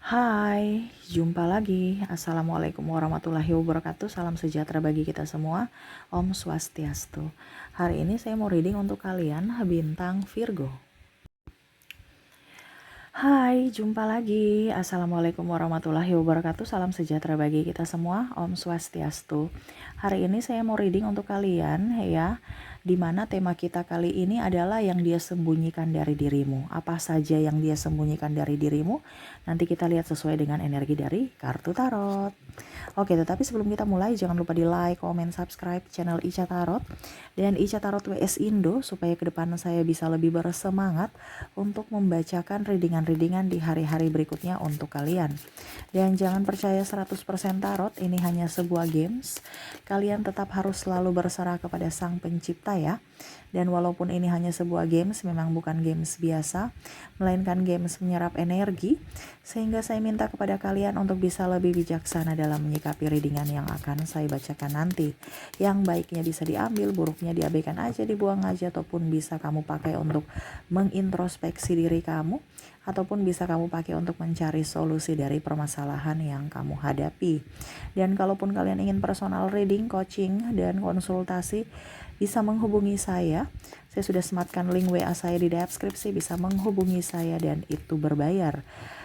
Hai, jumpa lagi. Assalamualaikum warahmatullahi wabarakatuh. Salam sejahtera bagi kita semua. Om Swastiastu. Hari ini saya mau reading untuk kalian bintang Virgo. Hai, jumpa lagi. Assalamualaikum warahmatullahi wabarakatuh. Salam sejahtera bagi kita semua. Om Swastiastu. Hari ini saya mau reading untuk kalian ya. Dimana tema kita kali ini adalah yang dia sembunyikan dari dirimu. Apa saja yang dia sembunyikan dari dirimu? Nanti kita lihat sesuai dengan energi dari kartu tarot. Oke, tetapi sebelum kita mulai jangan lupa di like, komen, subscribe channel Ica Tarot dan Ica Tarot WS Indo supaya ke depan saya bisa lebih bersemangat untuk membacakan readingan-readingan di hari-hari berikutnya untuk kalian. Dan jangan percaya 100% tarot, ini hanya sebuah games. Kalian tetap harus selalu berserah kepada Sang Pencipta ya. Dan walaupun ini hanya sebuah games, memang bukan games biasa, melainkan games menyerap energi, sehingga saya minta kepada kalian untuk bisa lebih bijaksana dalam menyikapi readingan yang akan saya bacakan nanti. Yang baiknya bisa diambil, buruknya diabaikan aja, dibuang aja, ataupun bisa kamu pakai untuk mengintrospeksi diri kamu, ataupun bisa kamu pakai untuk mencari solusi dari permasalahan yang kamu hadapi. Dan kalaupun kalian ingin personal reading, coaching, dan konsultasi, bisa menghubungi saya. Saya sudah sematkan link WA saya di deskripsi, bisa menghubungi saya dan itu berbayar.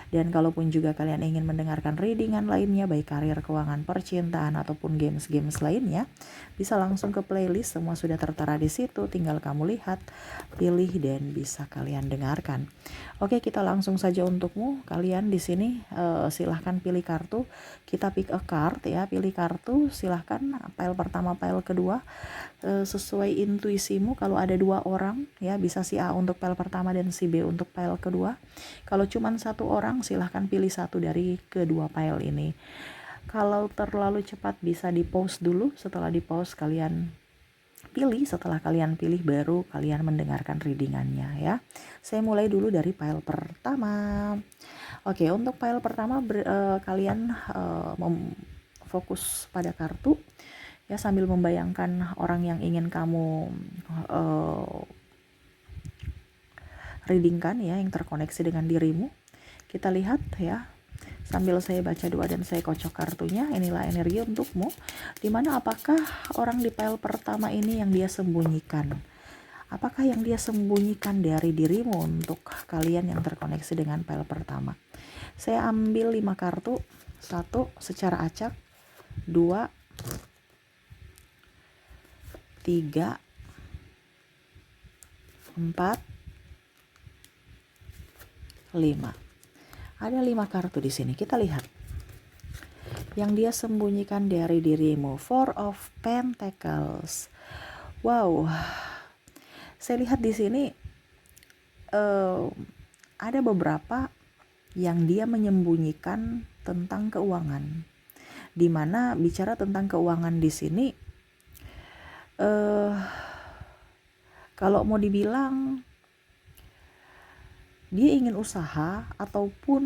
Dan kalaupun juga kalian ingin mendengarkan readingan lainnya, baik karir, keuangan, percintaan, ataupun games-games lainnya, bisa langsung ke playlist, semua sudah tertera di situ, tinggal kamu lihat, pilih, dan bisa kalian dengarkan. Oke, kita langsung saja untukmu. Kalian di sini silahkan pilih kartu, kita pick a card ya, pilih kartu, silahkan pile pertama, pile kedua, sesuai intuisimu. Kalau ada 2 orang ya, bisa si A untuk pile pertama dan si B untuk pile kedua. Kalau cuma 1 orang, silahkan pilih satu dari kedua pile ini. Kalau terlalu cepat bisa di pause dulu, setelah di pause kalian pilih, setelah kalian pilih baru kalian mendengarkan readingannya ya. Saya mulai dulu dari pile pertama. Oke, untuk pile pertama kalian fokus pada kartu ya, sambil membayangkan orang yang ingin kamu readingkan ya, yang terkoneksi dengan dirimu. Kita lihat ya, sambil saya baca doa dan saya kocok kartunya. Inilah energi untukmu, dimana apakah orang di pile pertama ini yang dia sembunyikan, apakah yang dia sembunyikan dari dirimu untuk kalian yang terkoneksi dengan pile pertama. Saya ambil 5 kartu, 1 secara acak, 2, 3, 4, 5. Ada 5 kartu di sini. Kita lihat yang dia sembunyikan dari dirimu. 4 of Pentacles. Wow, saya lihat di sini ada beberapa yang dia menyembunyikan tentang keuangan. Dimana bicara tentang keuangan di sini, kalau mau dibilang dia ingin usaha ataupun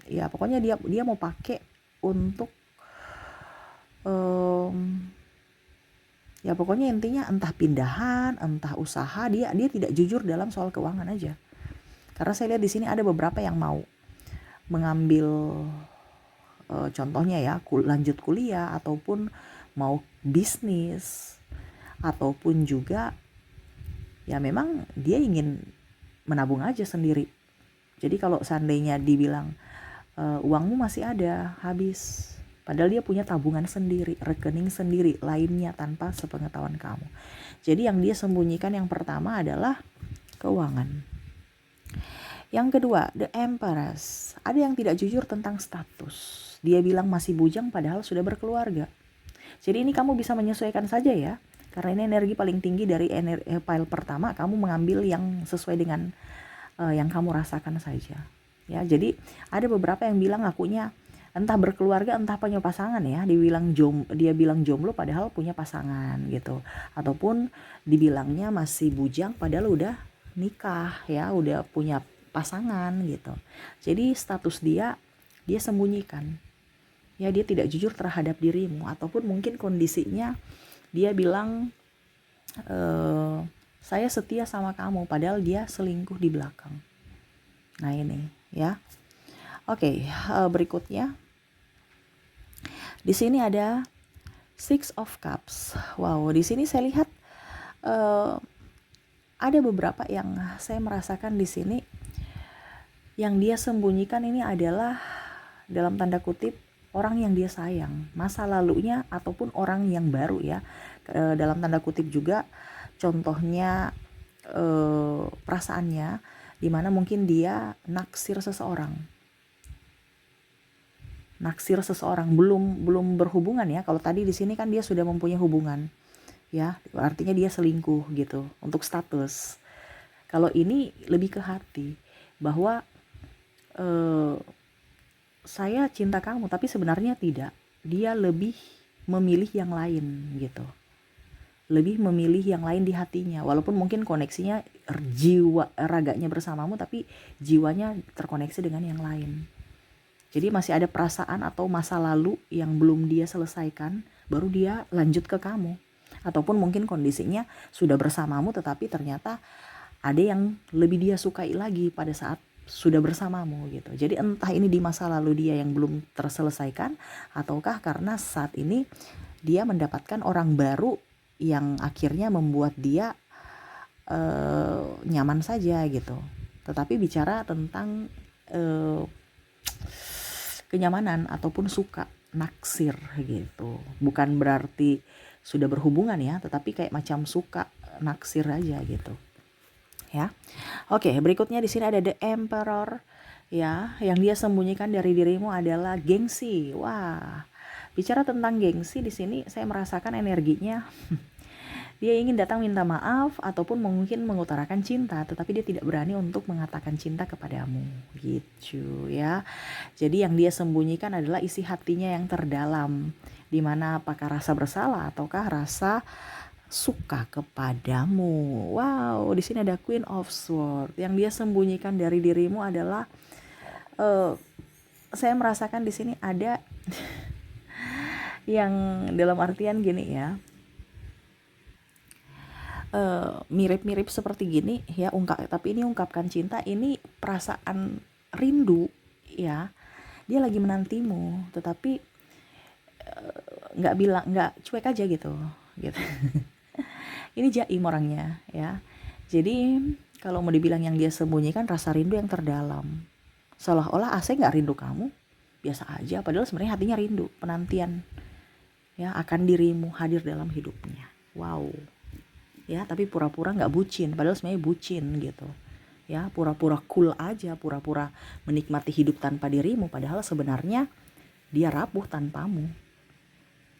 ya pokoknya dia mau pakai untuk ya pokoknya intinya entah pindahan, entah usaha, dia tidak jujur dalam soal keuangan aja. Karena saya lihat di sini ada beberapa yang mau mengambil contohnya ya, lanjut kuliah, ataupun mau bisnis, ataupun juga ya memang dia ingin menabung aja sendiri. Jadi kalau seandainya dibilang uangmu masih ada, habis, padahal dia punya tabungan sendiri, rekening sendiri lainnya tanpa sepengetahuan kamu. Jadi yang dia sembunyikan yang pertama adalah keuangan. Yang kedua, the Empress. Ada yang tidak jujur tentang status. Dia bilang masih bujang padahal sudah berkeluarga. Jadi ini kamu bisa menyesuaikan saja ya. Karena ini energi paling tinggi dari pile pertama, kamu mengambil yang sesuai dengan yang kamu rasakan saja. Ya, jadi ada beberapa yang bilang akunya entah berkeluarga entah punya pasangan ya, dia bilang jomblo padahal punya pasangan gitu, ataupun dibilangnya masih bujang padahal udah nikah ya, udah punya pasangan gitu. Jadi status dia sembunyikan ya, dia tidak jujur terhadap dirimu, ataupun mungkin kondisinya dia bilang saya setia sama kamu padahal dia selingkuh di belakang. Nah ini ya. Oke, berikutnya di sini ada Six of Cups. Wow, di sini saya lihat ada beberapa yang saya merasakan di sini yang dia sembunyikan ini adalah dalam tanda kutip orang yang dia sayang, masa lalunya ataupun orang yang baru ya. Dalam tanda kutip juga contohnya perasaannya dimana mungkin dia naksir seseorang belum berhubungan ya. Kalau tadi di sini kan dia sudah mempunyai hubungan ya, artinya dia selingkuh gitu untuk status. Kalau ini lebih ke hati bahwa saya cinta kamu tapi sebenarnya tidak, dia lebih memilih yang lain gitu, lebih memilih yang lain di hatinya, walaupun mungkin koneksinya jiwa raganya bersamamu tapi jiwanya terkoneksi dengan yang lain. Jadi masih ada perasaan atau masa lalu yang belum dia selesaikan, baru dia lanjut ke kamu. Ataupun mungkin kondisinya sudah bersamamu tetapi ternyata ada yang lebih dia sukai lagi pada saat sudah bersamamu gitu. Jadi entah ini di masa lalu dia yang belum terselesaikan, ataukah karena saat ini dia mendapatkan orang baru yang akhirnya membuat dia nyaman saja gitu. Tetapi bicara tentang kenyamanan ataupun suka, naksir gitu. Bukan berarti sudah berhubungan ya, tetapi kayak macam suka, naksir aja gitu. Ya. Oke, berikutnya di sini ada The Emperor ya, yang dia sembunyikan dari dirimu adalah gengsi. Wah. Bicara tentang gengsi di sini saya merasakan energinya dia ingin datang minta maaf ataupun mungkin mengutarakan cinta, tetapi dia tidak berani untuk mengatakan cinta kepadamu gitu ya. Jadi yang dia sembunyikan adalah isi hatinya yang terdalam, dimana apakah rasa bersalah ataukah rasa suka kepadamu. Wow, di sini ada Queen of Swords. Yang dia sembunyikan dari dirimu adalah saya merasakan di sini ada yang dalam artian gini ya. Mirip-mirip seperti gini ya, tapi ini ungkapkan cinta, ini perasaan rindu ya. Dia lagi menantimu tetapi nggak cuek aja gitu. Ini jaim orangnya ya. Jadi kalau mau dibilang yang dia sembunyikan rasa rindu yang terdalam, seolah-olah saya nggak rindu kamu, biasa aja, padahal sebenarnya hatinya rindu, penantian ya akan dirimu hadir dalam hidupnya. Wow ya, tapi pura-pura nggak bucin, padahal sebenarnya bucin gitu ya, pura-pura cool aja, pura-pura menikmati hidup tanpa dirimu, padahal sebenarnya dia rapuh tanpamu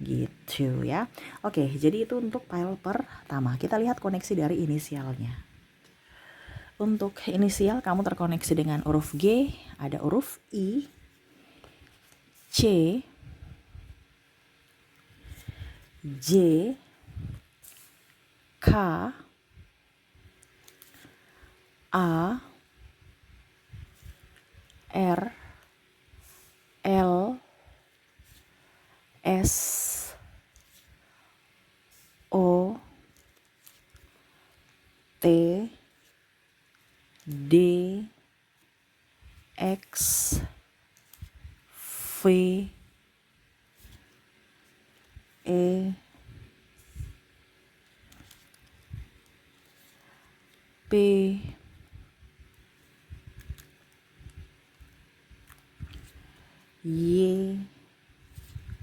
gitu ya. Oke, jadi itu untuk pile pertama. Kita lihat koneksi dari inisialnya. Untuk inisial kamu terkoneksi dengan huruf G, ada huruf I, C, J, K, A, R, L, S, O, T, D, X, V, E, P, Y,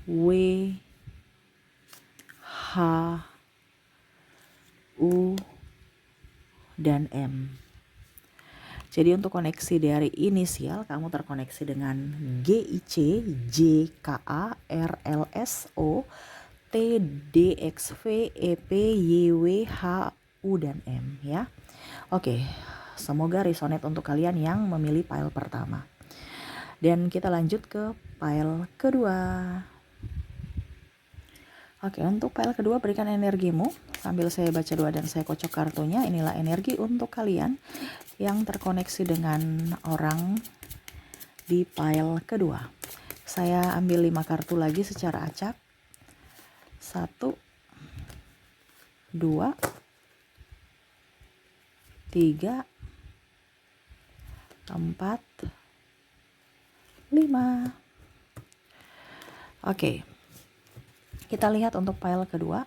W, H, U, dan M. Jadi untuk koneksi dari inisial kamu terkoneksi dengan GIC, JKA, RLSO, TDXV, EP, YW, HU, dan M ya. Oke, semoga resonate untuk kalian yang memilih pile pertama. Dan kita lanjut ke pile kedua. Oke, untuk pile kedua berikan energimu. Sambil saya baca doa dan saya kocok kartunya, inilah energi untuk kalian yang terkoneksi dengan orang di pile kedua. Saya ambil 5 kartu lagi secara acak. 1, 2, 3, 4, 5. Oke, kita lihat untuk pile kedua.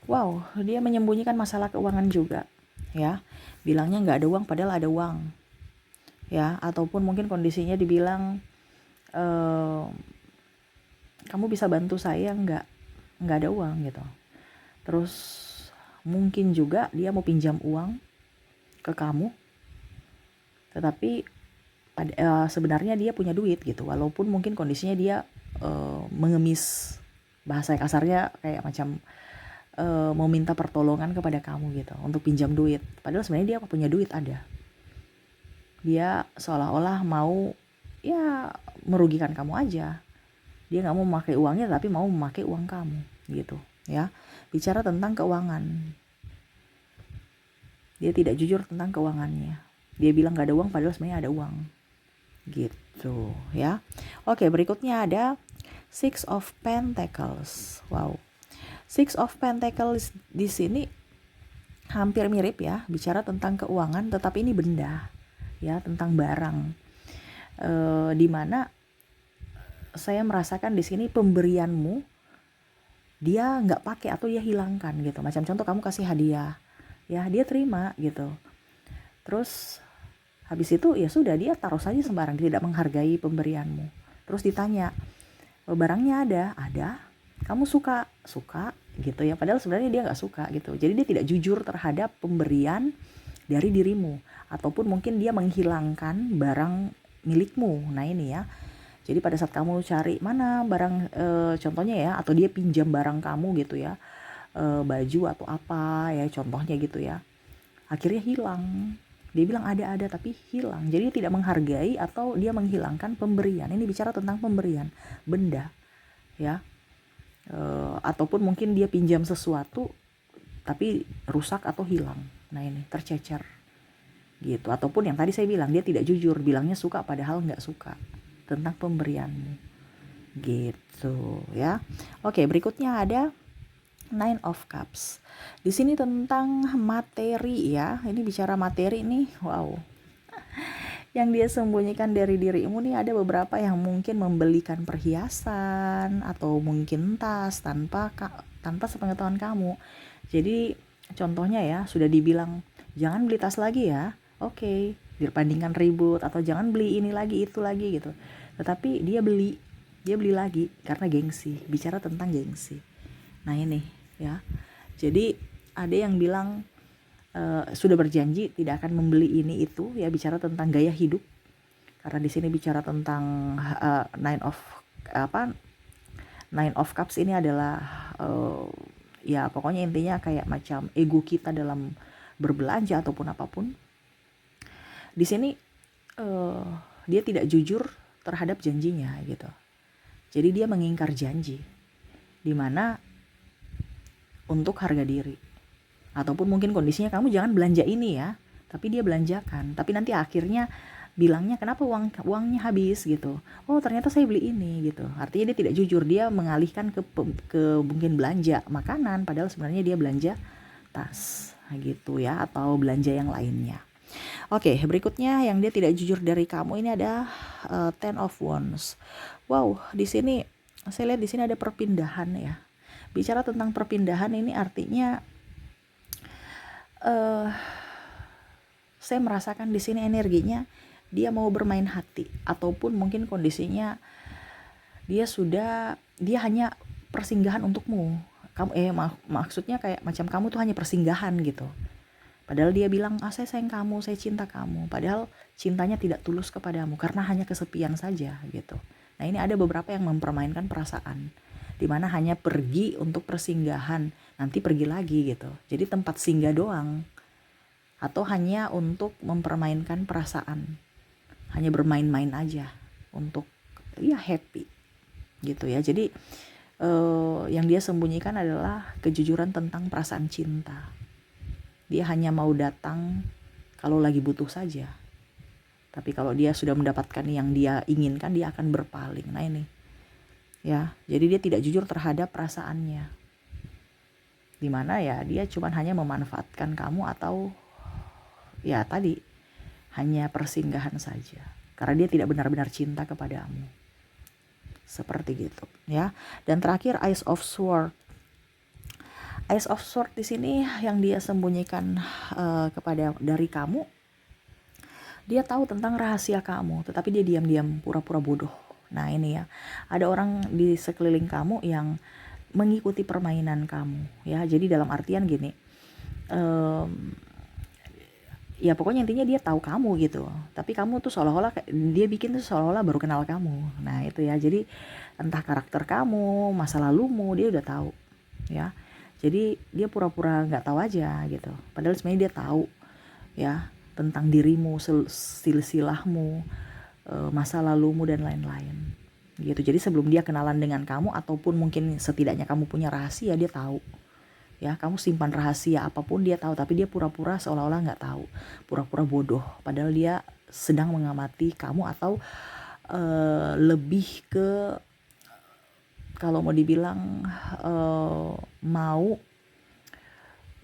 Wow, dia menyembunyikan masalah keuangan juga, ya. Bilangnya nggak ada uang, padahal ada uang, ya. Ataupun mungkin kondisinya dibilang, kamu bisa bantu saya nggak ada uang gitu. Terus mungkin juga dia mau pinjam uang ke kamu, tetapi sebenarnya dia punya duit gitu, walaupun mungkin kondisinya dia mengemis, bahasa kasarnya kayak macam mau minta pertolongan kepada kamu gitu untuk pinjam duit, padahal sebenarnya dia punya duit ada. Dia seolah-olah mau ya merugikan kamu aja. Dia nggak mau memakai uangnya tapi mau memakai uang kamu gitu, ya. Bicara tentang keuangan, dia tidak jujur tentang keuangannya. Dia bilang nggak ada uang padahal sebenarnya ada uang gitu, ya. Oke, berikutnya ada Six of Pentacles. Wow, Six of Pentacles di sini hampir mirip ya, bicara tentang keuangan, tetapi ini benda, ya, tentang barang. Dimana saya merasakan di sini pemberianmu dia nggak pakai atau dia hilangkan gitu. Macam contoh kamu kasih hadiah, ya dia terima gitu. Terus habis itu ya sudah dia taruh saja sembarang, tidak menghargai pemberianmu. Terus ditanya, barangnya ada, kamu suka gitu ya. Padahal sebenarnya dia nggak suka gitu. Jadi dia tidak jujur terhadap pemberian dari dirimu, ataupun mungkin dia menghilangkan barang milikmu. Nah ini ya. Jadi pada saat kamu cari mana barang, contohnya ya, atau dia pinjam barang kamu gitu ya, baju atau apa ya contohnya gitu ya, akhirnya hilang. Dia bilang ada tapi hilang. Jadi dia tidak menghargai atau dia menghilangkan pemberian. Ini bicara tentang pemberian benda, ya. Ataupun mungkin dia pinjam sesuatu tapi rusak atau hilang. Nah ini tercecer gitu. Ataupun yang tadi saya bilang, dia tidak jujur, bilangnya suka padahal nggak suka tentang pemberianmu gitu, ya. Oke, berikutnya ada Nine of Cups. Di sini tentang materi ya. Ini bicara materi nih. Wow. Yang dia sembunyikan dari dirimu nih, ada beberapa yang mungkin membelikan perhiasan atau mungkin tas tanpa sepengetahuan kamu. Jadi contohnya ya, sudah dibilang jangan beli tas lagi ya. Oke, dibandingkan ribut, atau jangan beli ini lagi itu lagi gitu. Tetapi dia beli lagi karena gengsi. Bicara tentang gengsi. Nah ini ya. Jadi ada yang bilang sudah berjanji tidak akan membeli ini itu ya, bicara tentang gaya hidup. Karena di sini bicara tentang Nine of Cups ini adalah ya pokoknya intinya kayak macam ego kita dalam berbelanja ataupun apapun. Di sini dia tidak jujur terhadap janjinya gitu. Jadi dia mengingkar janji, dimana untuk harga diri. Ataupun mungkin kondisinya kamu jangan belanja ini ya, tapi dia belanjakan. Tapi nanti akhirnya bilangnya kenapa uangnya habis gitu. Oh ternyata saya beli ini gitu. Artinya dia tidak jujur, dia mengalihkan ke mungkin belanja makanan, padahal sebenarnya dia belanja tas gitu ya, atau belanja yang lainnya. Oke, berikutnya yang dia tidak jujur dari kamu ini ada Ten of Wands. Wow, di sini saya lihat di sini ada perpindahan ya. Bicara tentang perpindahan ini artinya saya merasakan di sini energinya dia mau bermain hati, ataupun mungkin kondisinya dia hanya persinggahan untukmu. Kamu maksudnya kayak macam kamu tuh hanya persinggahan gitu. Padahal dia bilang, saya sayang kamu, saya cinta kamu. Padahal cintanya tidak tulus kepadamu karena hanya kesepian saja gitu. Nah ini ada beberapa yang mempermainkan perasaan, dimana hanya pergi untuk persinggahan, nanti pergi lagi gitu. Jadi tempat singgah doang, atau hanya untuk mempermainkan perasaan, hanya bermain-main aja untuk ya happy gitu ya. Jadi yang dia sembunyikan adalah kejujuran tentang perasaan cinta. Dia hanya mau datang kalau lagi butuh saja. Tapi kalau dia sudah mendapatkan yang dia inginkan, dia akan berpaling. Nah ini ya, jadi dia tidak jujur terhadap perasaannya, dimana ya dia cuma hanya memanfaatkan kamu, atau ya tadi hanya persinggahan saja. Karena dia tidak benar-benar cinta kepadamu. Seperti gitu ya. Dan terakhir Ace of Swords. Ace of Swords di sini yang dia sembunyikan dari kamu. Dia tahu tentang rahasia kamu, tetapi dia diam-diam pura-pura bodoh. Nah ini ya, ada orang di sekeliling kamu yang mengikuti permainan kamu ya. Jadi dalam artian gini, ya pokoknya intinya dia tahu kamu gitu, tapi kamu tuh seolah-olah dia bikin tuh seolah-olah baru kenal kamu. Nah itu ya, jadi entah karakter kamu, masa lalumu dia udah tahu ya. Jadi dia pura-pura nggak tahu aja gitu, padahal sebenarnya dia tahu ya tentang dirimu, silsilahmu, masa lalumu dan lain-lain gitu. Jadi sebelum dia kenalan dengan kamu, ataupun mungkin setidaknya kamu punya rahasia, dia tahu ya. Kamu simpan rahasia apapun dia tahu, tapi dia pura-pura seolah-olah nggak tahu, pura-pura bodoh, padahal dia sedang mengamati kamu, atau lebih ke kalau mau dibilang mau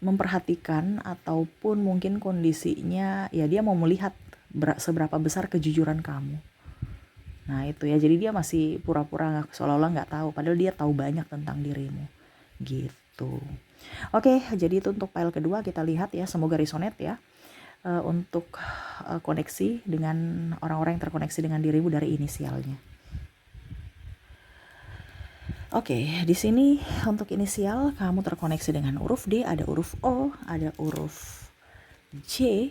memperhatikan, ataupun mungkin kondisinya ya dia mau melihat seberapa besar kejujuran kamu. Nah itu ya, jadi dia masih pura-pura seolah-olah nggak tahu, padahal dia tahu banyak tentang dirimu gitu. Oke, jadi itu untuk pile kedua. Kita lihat ya, semoga resonate ya untuk koneksi dengan orang-orang yang terkoneksi dengan dirimu dari inisialnya. Oke, di sini untuk inisial kamu terkoneksi dengan huruf D, ada huruf O, ada huruf J,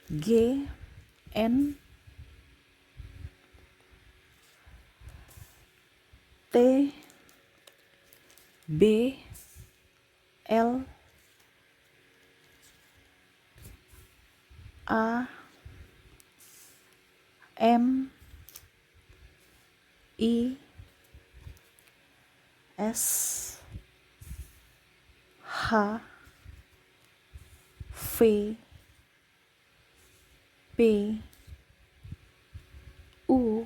G, N, T, B, L, A, M, I, S, H, V, P, U,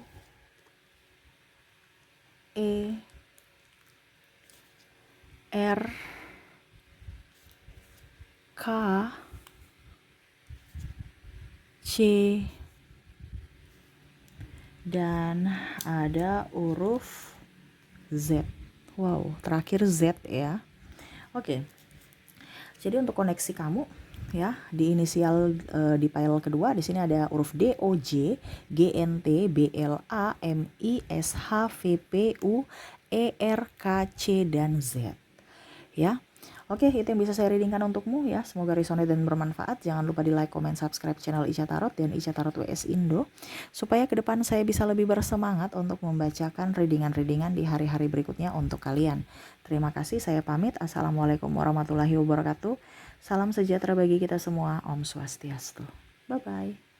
E, R, K, C, dan ada huruf Z. Wow, terakhir Z ya. Oke. Jadi untuk koneksi kamu ya, di inisial di pile kedua di sini ada huruf D, O, J, G, N, T, B, L, A, M, I, S, H, V, P, U, E, R, K, C, dan Z. Ya. Oke, itu yang bisa saya readingkan untukmu ya. Semoga resonate dan bermanfaat. Jangan lupa di like, comment, subscribe channel Ica Tarot dan Ica Tarot WS Indo, supaya ke depan saya bisa lebih bersemangat untuk membacakan readingan-readingan di hari-hari berikutnya untuk kalian. Terima kasih, saya pamit. Assalamualaikum warahmatullahi wabarakatuh. Salam sejahtera bagi kita semua. Om Swastiastu. Bye-bye.